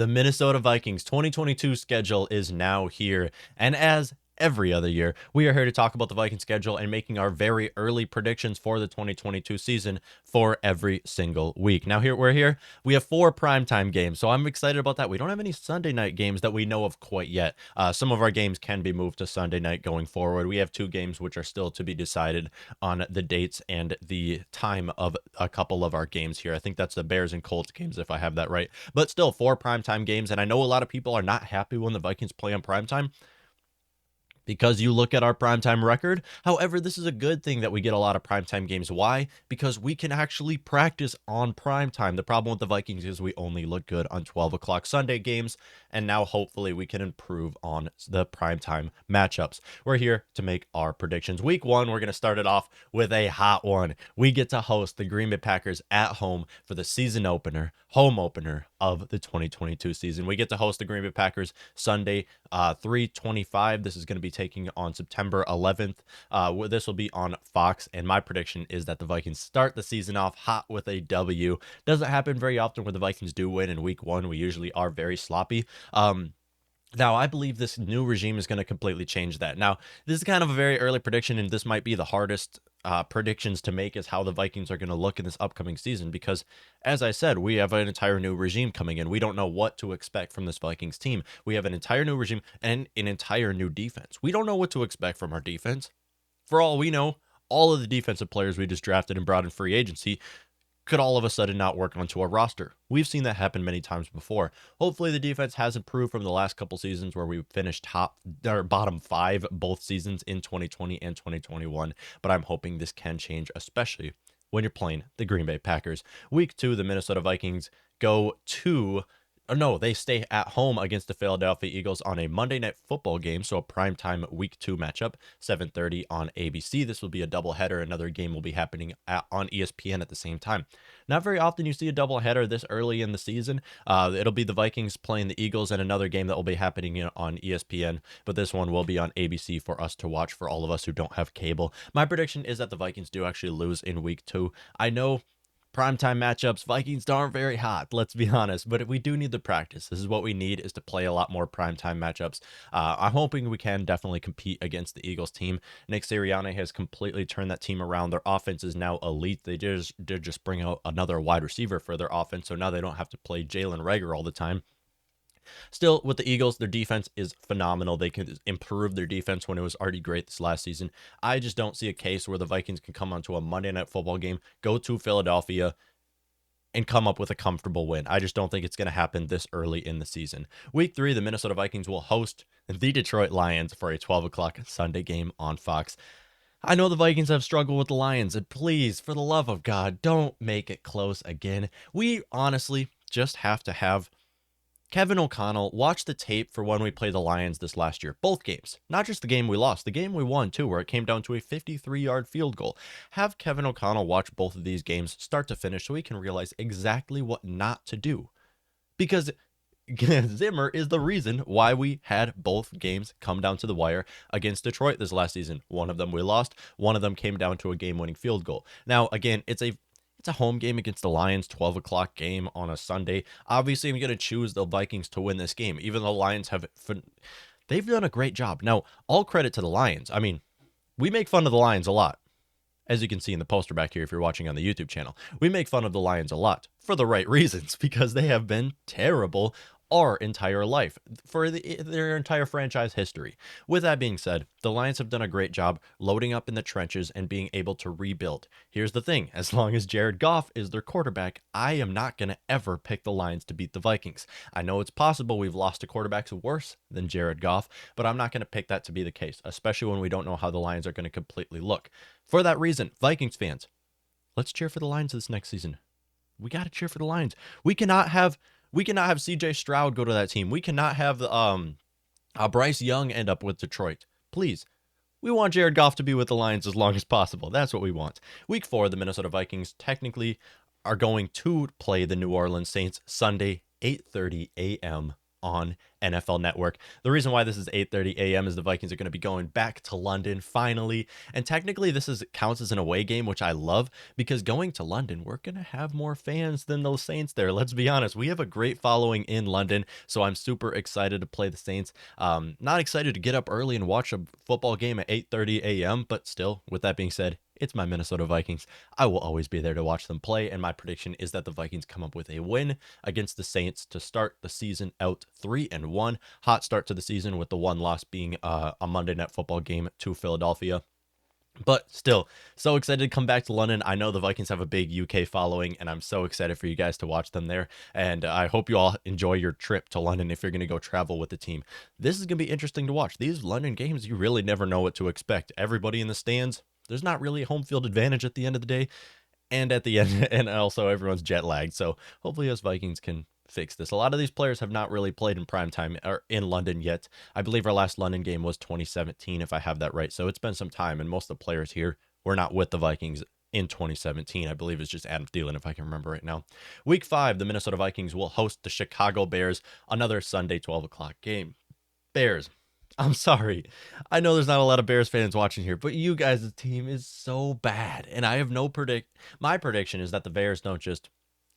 The Minnesota Vikings 2022 schedule is now here, and as every other year, we are here to talk about the Viking schedule and making our very early predictions for the 2022 season for every single week. Now, we have 4 primetime games, so I'm excited about that. We don't have any Sunday night games that we know of quite yet. Some of our games can be moved to Sunday night going forward. We have 2 games which are still to be decided on the dates and the time of a couple of our games here. I think that's the Bears and Colts games, if I have that right. But still, 4 primetime games, and I know a lot of people are not happy when the Vikings play on primetime because you look at our primetime record. However, this is a good thing that we get a lot of primetime games. Why? Because we can actually practice on primetime. The problem with the Vikings is we only look good on 12 o'clock Sunday games, and now hopefully we can improve on the primetime matchups. We're here to make our predictions. Week 1, we're going to start it off with a hot one. We get to host the Green Bay Packers at home for the season opener, home opener of the 2022 season. We get to host the Green Bay Packers Sunday, 3:25. This is going to be taking on September 11th. This will be on Fox, and my prediction is that the Vikings start the season off hot with a W. Doesn't happen very often where the Vikings do win in week 1. We usually are very sloppy. Now, I believe this new regime is going to completely change that. Now, this is kind of a very early prediction, and this might be the hardest predictions to make, is how the Vikings are going to look in this upcoming season. Because, as I said, we have an entire new regime coming in. We don't know what to expect from this Vikings team. We have an entire new regime and an entire new defense. We don't know what to expect from our defense. For all we know, all of the defensive players we just drafted and brought in free agency could all of a sudden not work onto our roster. We've seen that happen many times before. Hopefully the defense has improved from the last couple seasons where we finished top or bottom 5 both seasons in 2020 and 2021, but I'm hoping this can change, especially when you're playing the Green Bay Packers. Week 2, the Minnesota Vikings they stay at home against the Philadelphia Eagles on a Monday Night Football game, so a primetime Week 2 matchup, 7:30 on ABC. This will be a doubleheader. Another game will be happening on ESPN at the same time. Not very often you see a doubleheader this early in the season. It'll be the Vikings playing the Eagles and another game that will be happening on ESPN, but this one will be on ABC for us to watch, for all of us who don't have cable. My prediction is that the Vikings do actually lose in Week 2. I know primetime matchups, Vikings aren't very hot, let's be honest, but we do need the practice. This is what we need, is to play a lot more primetime matchups. I'm hoping we can definitely compete against the Eagles team. Nick Sirianni has completely turned that team around. Their offense is now elite. They just bring out another wide receiver for their offense, so now they don't have to play Jalen Reagor all the time. Still, with the Eagles, their defense is phenomenal. They can improve their defense when it was already great this last season. I just don't see a case where the Vikings can come onto a Monday Night Football game, go to Philadelphia, and come up with a comfortable win. I just don't think it's going to happen this early in the season. Week 3, the Minnesota Vikings will host the Detroit Lions for a 12 o'clock Sunday game on Fox. I know the Vikings have struggled with the Lions, and please, for the love of God, don't make it close again. We honestly just have to have Kevin O'Connell watch the tape for when we played the Lions this last year. Both games. Not just the game we lost, the game we won too, where it came down to a 53-yard field goal. Have Kevin O'Connell watch both of these games start to finish so he can realize exactly what not to do. Because Zimmer is the reason why we had both games come down to the wire against Detroit this last season. One of them we lost. One of them came down to a game-winning field goal. Now, again, it's a home game against the Lions, 12 o'clock game on a Sunday. Obviously, I'm going to choose the Vikings to win this game, even though the Lions they've done a great job. Now, all credit to the Lions. I mean, we make fun of the Lions a lot. As you can see in the poster back here, if you're watching on the YouTube channel, we make fun of the Lions a lot for the right reasons, because they have been terrible our entire life, for their entire franchise history. With that being said, the Lions have done a great job loading up in the trenches and being able to rebuild. Here's the thing, as long as Jared Goff is their quarterback, I am not going to ever pick the Lions to beat the Vikings. I know it's possible we've lost to quarterbacks worse than Jared Goff, but I'm not going to pick that to be the case, especially when we don't know how the Lions are going to completely look. For that reason, Vikings fans, let's cheer for the Lions this next season. We got to cheer for the Lions. We cannot have CJ Stroud go to that team. We cannot have Bryce Young end up with Detroit. Please. We want Jared Goff to be with the Lions as long as possible. That's what we want. Week 4, the Minnesota Vikings technically are going to play the New Orleans Saints Sunday, 8:30 a.m. on NFL Network. The reason why this is 8:30 a.m. is the Vikings are going to be going back to London finally, and technically this counts as an away game, which I love because going to London, we're going to have more fans than the Saints there. Let's be honest, we have a great following in London, so I'm super excited to play the Saints. Not excited to get up early and watch a football game at 8:30 a.m., but still, with that being said, it's my Minnesota Vikings. I will always be there to watch them play, and my prediction is that the Vikings come up with a win against the Saints to start the season out 3-1. Hot start to the season with the one loss being a Monday Night Football game to Philadelphia. But still, so excited to come back to London. I know the Vikings have a big UK following, and I'm so excited for you guys to watch them there. And I hope you all enjoy your trip to London if you're going to go travel with the team. This is going to be interesting to watch. These London games, you really never know what to expect. Everybody in the stands, there's not really a home field advantage at the end of the day. And at the end, and also everyone's jet lagged. So hopefully us Vikings can fix this. A lot of these players have not really played in prime time or in London yet. I believe our last London game was 2017, if I have that right. So it's been some time, and most of the players here were not with the Vikings in 2017. I believe it's just Adam Thielen, if I can remember right now. Week 5, the Minnesota Vikings will host the Chicago Bears, another Sunday 12 o'clock game. Bears. I'm sorry. I know there's not a lot of Bears fans watching here, but you guys' team is so bad. And I have my prediction is that the Bears don't just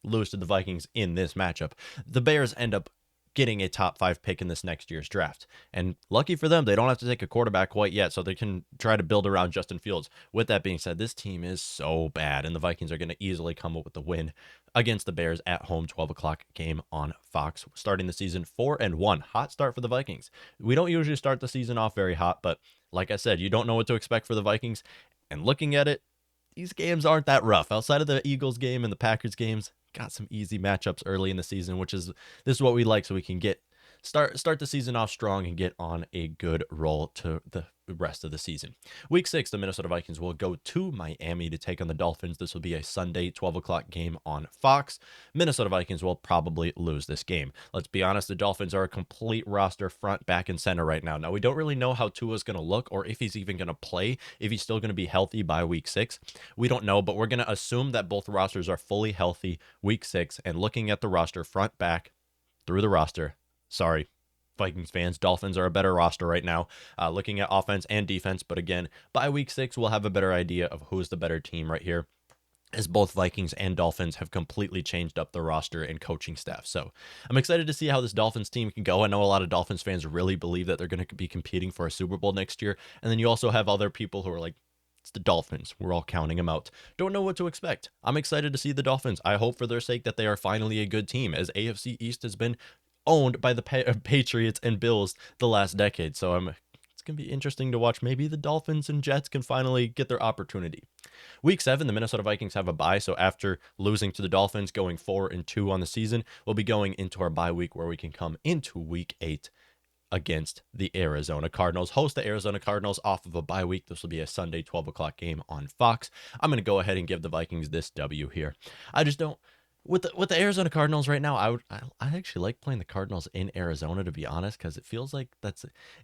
lose to the Vikings in this matchup. The Bears end up getting a top 5 pick in this next year's draft. And lucky for them, they don't have to take a quarterback quite yet, so they can try to build around Justin Fields. With that being said, this team is so bad, and the Vikings are going to easily come up with the win against the Bears at home, 12 o'clock game on Fox, starting the season 4-1. Hot start for the Vikings. We don't usually start the season off very hot, but like I said, you don't know what to expect for the Vikings. And looking at it, these games aren't that rough. Outside of the Eagles game and the Packers games, got some easy matchups early in the season, this is what we like, so we can start the season off strong and get on a good roll to the rest of the season. Week 6, the Minnesota Vikings will go to Miami to take on the Dolphins. This will be a Sunday 12 o'clock game on Fox. Minnesota Vikings will probably lose this game. Let's be honest, the Dolphins are a complete roster front, back, and center right now. Now, we don't really know how Tua's going to look or if he's even going to play, if he's still going to be healthy by week 6. We don't know, but we're going to assume that both rosters are fully healthy week 6, and looking at the roster front, back, through the roster, sorry, Vikings fans, Dolphins are a better roster right now, looking at offense and defense. But again, by week 6, we'll have a better idea of who's the better team right here, as both Vikings and Dolphins have completely changed up the roster and coaching staff. So I'm excited to see how this Dolphins team can go. I know a lot of Dolphins fans really believe that they're going to be competing for a Super Bowl next year. And then you also have other people who are like, it's the Dolphins. We're all counting them out. Don't know what to expect. I'm excited to see the Dolphins. I hope for their sake that they are finally a good team, as AFC East has been owned by the Patriots and Bills the last decade. So it's going to be interesting to watch. Maybe the Dolphins and Jets can finally get their opportunity. Week 7, the Minnesota Vikings have a bye. So after losing to the Dolphins, going 4-2 on the season, we'll be going into our bye week where we can come into week 8 against the Arizona Cardinals. Host the Arizona Cardinals off of a bye week. This will be a Sunday 12 o'clock game on Fox. I'm going to go ahead and give the Vikings this W here. I just don't. With the Arizona Cardinals right now, I actually like playing the Cardinals in Arizona, to be honest, because it feels like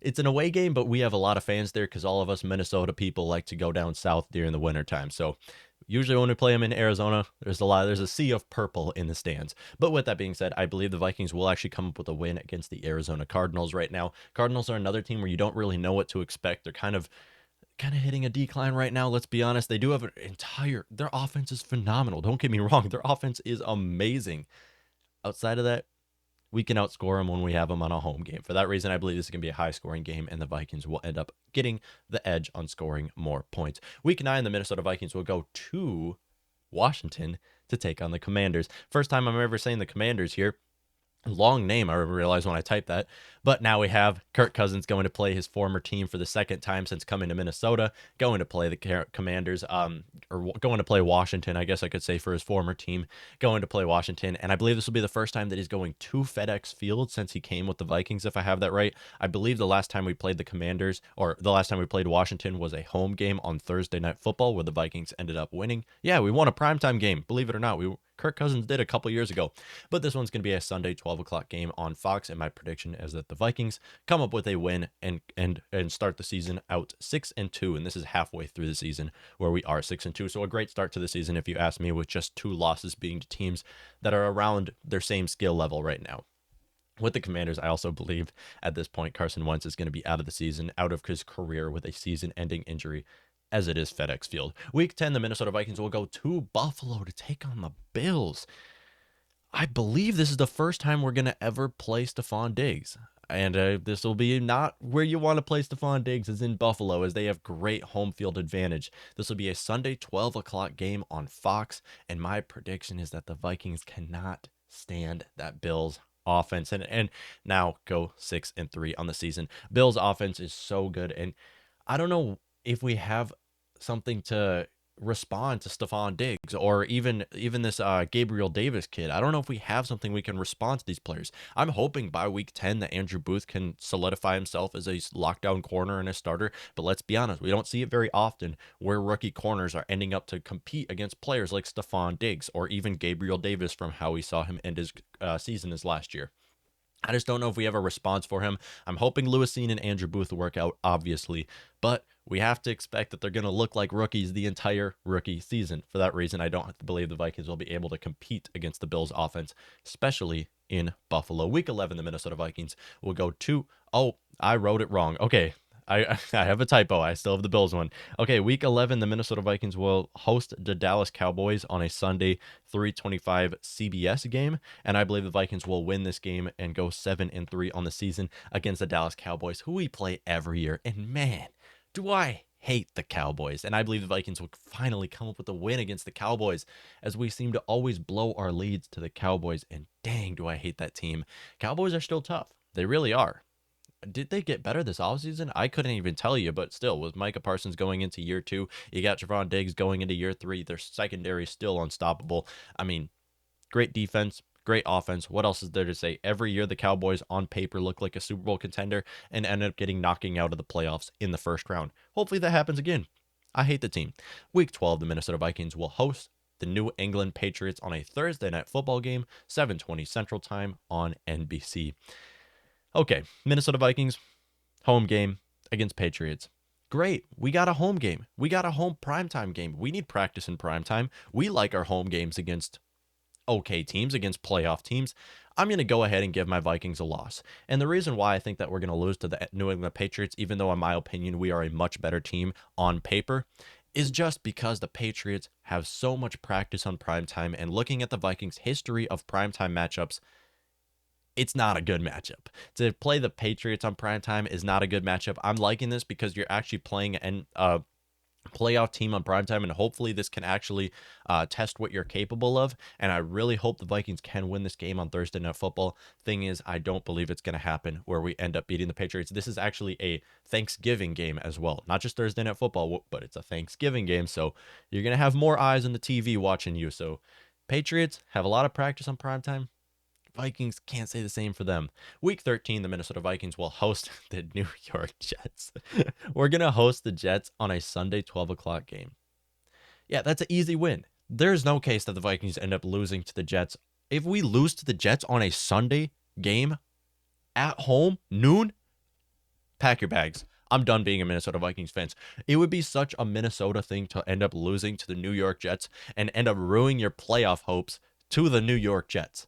it's an away game, but we have a lot of fans there because all of us Minnesota people like to go down south during the wintertime. So usually when we play them in Arizona, there's a sea of purple in the stands. But with that being said, I believe the Vikings will actually come up with a win against the Arizona Cardinals right now. Cardinals are another team where you don't really know what to expect. They're kind of hitting a decline right now. Let's be honest. They do have their offense is phenomenal. Don't get me wrong. Their offense is amazing. Outside of that, we can outscore them when we have them on a home game. For that reason, I believe this is going to be a high scoring game, and the Vikings will end up getting the edge on scoring more points. Week 9, the Minnesota Vikings will go to Washington to take on the Commanders. First time I'm ever saying the Commanders here. Long name, I realized when I typed that. But now we have Kirk Cousins going to play his former team for the second time since coming to Minnesota, going to play the Commanders, or going to play Washington, I guess I could say, for his former team, going to play Washington. And I believe this will be the first time that he's going to FedEx Field since he came with the Vikings, if I have that right. I believe the last time we played the Commanders, or the last time we played Washington, was a home game on Thursday Night Football where the Vikings ended up winning. Yeah, we won a primetime game, believe it or not. Kirk Cousins did a couple years ago. But this one's going to be a Sunday 12 o'clock game on Fox, and my prediction is that the Vikings come up with a win and start the season out 6-2, and this is halfway through the season where we are 6-2. So a great start to the season, if you ask me, with just 2 losses being to teams that are around their same skill level right now. With the Commanders, I also believe at this point Carson Wentz is going to be out of the season, out of his career with a season-ending injury, as it is FedEx Field. Week 10, the Minnesota Vikings will go to Buffalo to take on the Bills. I believe this is the first time we're going to ever play Stephon Diggs. And this will be not where you want to play Stephon Diggs, is in Buffalo, as they have great home field advantage. This will be a Sunday 12 o'clock game on Fox, and my prediction is that the Vikings cannot stand that Bills offense, and now go 6-3 on the season. Bills offense is so good, and I don't know if we have something to respond to Stephon Diggs, or even this Gabriel Davis kid. I don't know if we have something we can respond to these players. I'm hoping by week 10 that Andrew Booth can solidify himself as a lockdown corner and a starter, but let's be honest, we don't see it very often where rookie corners are ending up to compete against players like Stephon Diggs or even Gabriel Davis, from how we saw him end his season as last year. I just don't know if we have a response for him. I'm hoping Lewisine and Andrew Booth will work out, obviously, but we have to expect that they're going to look like rookies the entire rookie season. For that reason, I don't believe the Vikings will be able to compete against the Bills offense, especially in Buffalo. Week 11, the Minnesota Vikings will go to, oh, I wrote it wrong. Okay, I have a typo. I still have the Bills one. Okay, week 11, the Minnesota Vikings will host the Dallas Cowboys on a Sunday 3:25 CBS game, and I believe the Vikings will win this game and go 7-3 on the season against the Dallas Cowboys, who we play every year. And man, do I hate the Cowboys. And I believe the Vikings will finally come up with a win against the Cowboys, as we seem to always blow our leads to the Cowboys, and dang, do I hate that team. Cowboys are still tough. They really are. Did they get better this offseason? I couldn't even tell you, but still, with Micah Parsons going into year 2, you got Trevon Diggs going into year 3. Their secondary is still unstoppable. I mean, great defense, great offense. What else is there to say? Every year, the Cowboys on paper look like a Super Bowl contender and end up getting knocking out of the playoffs in the first round. Hopefully that happens again. I hate the team. Week 12, the Minnesota Vikings will host the New England Patriots on a Thursday night football game, 7:20 Central Time on NBC. Okay, Minnesota Vikings, home game against Patriots. Great. We got a home game. We got a home primetime game. We need practice in primetime. We like our home games against okay teams, against playoff teams. I'm going to go ahead and give my Vikings a loss. And the reason why I think that we're going to lose to the New England Patriots, even though in my opinion we are a much better team on paper, is just because the Patriots have so much practice on primetime. And looking at the Vikings' history of primetime matchups, it's not a good matchup. To play the Patriots on primetime is not a good matchup. I'm liking this because you're actually playing a playoff team on primetime, and hopefully this can actually test what you're capable of. And I really hope the Vikings can win this game on Thursday Night Football. Thing is, I don't believe it's going to happen where we end up beating the Patriots. This is actually a Thanksgiving game as well. Not just Thursday Night Football, but it's a Thanksgiving game. So you're going to have more eyes on the TV watching you. So Patriots have a lot of practice on primetime. Vikings can't say the same for them. Week 13, the Minnesota Vikings will host the New York Jets. We're going to host the Jets on a Sunday 12 o'clock game. Yeah, that's an easy win. There's no case that the Vikings end up losing to the Jets. If we lose to the Jets on a Sunday game at home, noon, pack your bags. I'm done being a Minnesota Vikings fan. It would be such a Minnesota thing to end up losing to the New York Jets and end up ruining your playoff hopes to the New York Jets.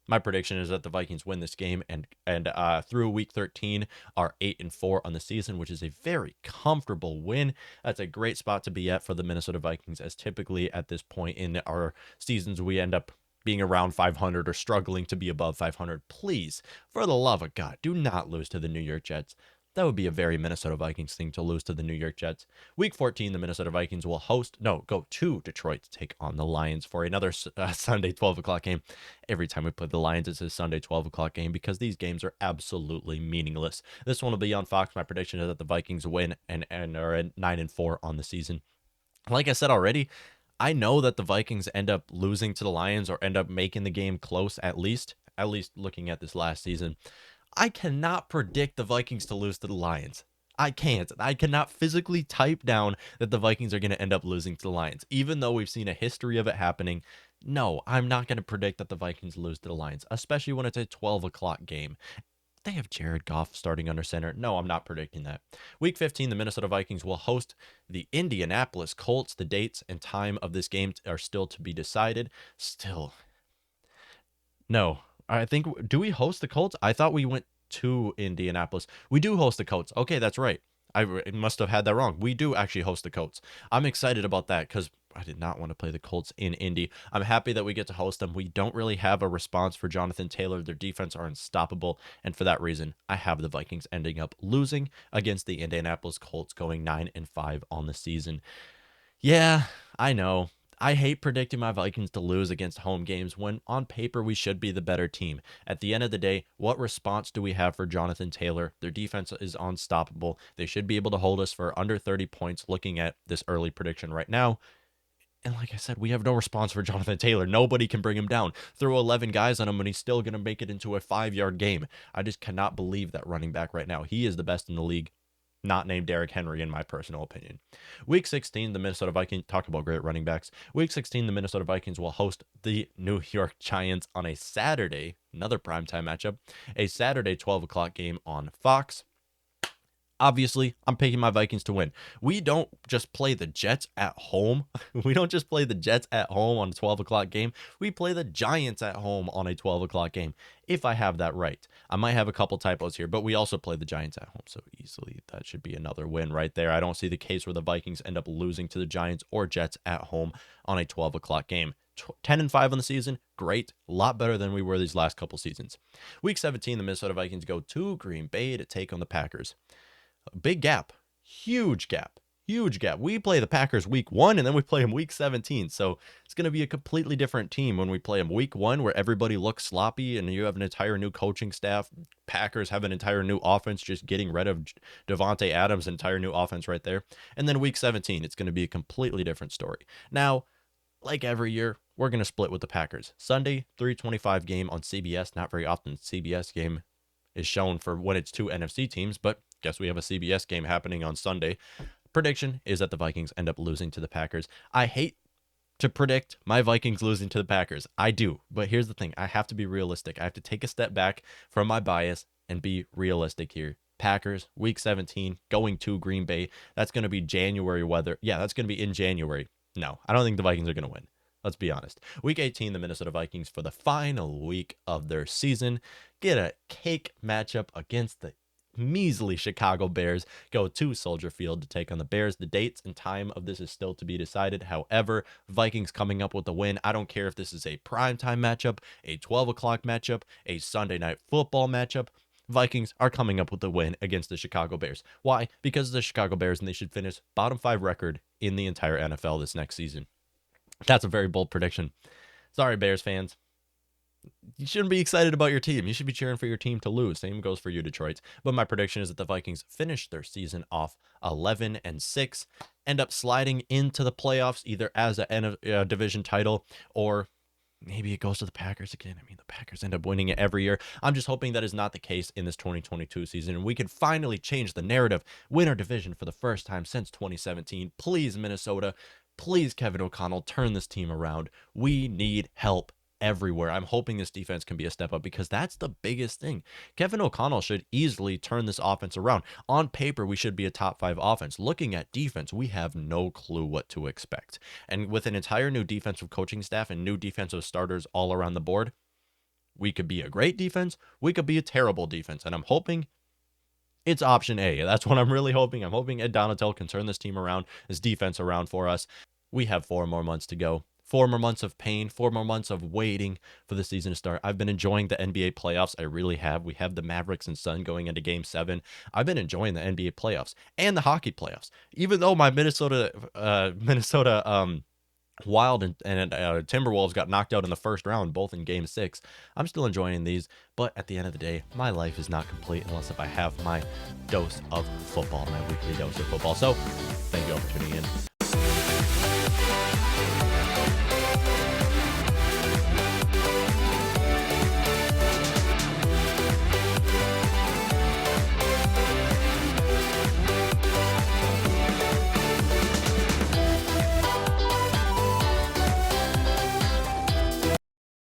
My prediction is that the Vikings win this game and through week 13 are 8-4 on the season, which is a very comfortable win. That's a great spot to be at for the Minnesota Vikings, as typically at this point in our seasons we end up being around 500 or struggling to be above 500. Please, for the love of God, do not lose to the New York Jets. That would be a very Minnesota Vikings thing to lose to the New York Jets. Week 14, the Minnesota Vikings will go to Detroit to take on the Lions for another Sunday 12 o'clock game. Every time we play the Lions, it's a Sunday 12 o'clock game because these games are absolutely meaningless. This one will be on Fox. My prediction is that the Vikings win and are at 9-4 on the season. Like I said already, I know that the Vikings end up losing to the Lions or end up making the game close, at least looking at this last season. I cannot predict the Vikings to lose to the Lions. I can't. I cannot physically type down that the Vikings are going to end up losing to the Lions, even though we've seen a history of it happening. No, I'm not going to predict that the Vikings lose to the Lions, especially when it's a 12 o'clock game. They have Jared Goff starting under center. No, I'm not predicting that. Week 15, the Minnesota Vikings will host the Indianapolis Colts. The dates and time of this game are still to be decided. No. I think, do we host the Colts? I thought we went to Indianapolis. We do host the Colts. Okay, that's right. I must have had that wrong. We do actually host the Colts. I'm excited about that because I did not want to play the Colts in Indy. I'm happy that we get to host them. We don't really have a response for Jonathan Taylor. Their defense are unstoppable. And for that reason, I have the Vikings ending up losing against the Indianapolis Colts, going 9-5 on the season. Yeah, I know. I hate predicting my Vikings to lose against home games when on paper we should be the better team. At the end of the day, what response do we have for Jonathan Taylor? Their defense is unstoppable. They should be able to hold us for under 30 points looking at this early prediction right now. And like I said, we have no response for Jonathan Taylor. Nobody can bring him down. Throw 11 guys on him and he's still going to make it into a 5-yard game. I just cannot believe that running back right now. He is the best in the league. Not named Derrick Henry, in my personal opinion. Week 16, the Minnesota Vikings, talk about great running backs. Week 16, the Minnesota Vikings will host the New York Giants on a Saturday, another primetime matchup, a Saturday 12 o'clock game on Fox. Obviously, I'm picking my Vikings to win. We don't just play the Jets at home. We don't just play the Jets at home on a 12 o'clock game. We play the Giants at home on a 12 o'clock game, if I have that right. I might have a couple typos here, but we also play the Giants at home, so easily that should be another win right there. I don't see the case where the Vikings end up losing to the Giants or Jets at home on a 12 o'clock game. 10-5 on the season, great, a lot better than we were these last couple seasons. Week 17, the Minnesota Vikings go to Green Bay to take on the Packers. Big gap, huge gap. We play the Packers week 1 and then we play them week 17. So it's going to be a completely different team when we play them week 1, where everybody looks sloppy and you have an entire new coaching staff. Packers have an entire new offense, just getting rid of Devontae Adams, entire new offense right there. And then week 17, it's going to be a completely different story. Now, like every year, we're going to split with the Packers. Sunday, 3:25 game on CBS. Not very often CBS game is shown for when it's two NFC teams, but guess we have a CBS game happening on Sunday. Prediction is that the Vikings end up losing to the Packers. I hate to predict my Vikings losing to the Packers. I do. But here's the thing. I have to be realistic. I have to take a step back from my bias and be realistic here. Packers, week 17, going to Green Bay. That's going to be January weather. Yeah, that's going to be in January. No, I don't think the Vikings are going to win. Let's be honest. Week 18, the Minnesota Vikings, for the final week of their season, get a cake matchup against the measly Chicago Bears, go to Soldier Field to take on the Bears. The dates and time of this is still to be decided. However, Vikings coming up with the win. I don't care if this is a primetime matchup, a 12 o'clock matchup, a Sunday night football matchup. Vikings are coming up with the win against the Chicago Bears. Why? Because of the Chicago Bears, and they should finish bottom 5 record in the entire NFL this next season. That's a very bold prediction. Sorry, Bears fans. You shouldn't be excited about your team. You should be cheering for your team to lose. Same goes for you, Detroit. But my prediction is that the Vikings finish their season off 11-6, end up sliding into the playoffs either as a division title, or maybe it goes to the Packers again. I mean, the Packers end up winning it every year. I'm just hoping that is not the case in this 2022 season, and we can finally change the narrative, win our division for the first time since 2017. Please, Minnesota. Please, Kevin O'Connell, turn this team around. We need help everywhere. I'm hoping this defense can be a step up, because that's the biggest thing. Kevin O'Connell should easily turn this offense around. On paper, we should be a top 5 offense. Looking at defense, we have no clue what to expect. And with an entire new defensive coaching staff and new defensive starters all around the board, we could be a great defense. We could be a terrible defense. And I'm hoping it's option A. That's what I'm really hoping. I'm hoping Ed Donatel can turn this team around, this defense around for us. We have 4 more months to go. 4 more months of pain, 4 more months of waiting for the season to start. I've been enjoying the NBA playoffs. I really have. We have the Mavericks and Sun going into Game 7. I've been enjoying the NBA playoffs and the hockey playoffs. Even though my Minnesota Wild and Timberwolves got knocked out in the first round, both in Game 6, I'm still enjoying these. But at the end of the day, my life is not complete unless if I have my dose of football, my weekly dose of football. So thank you all for tuning in.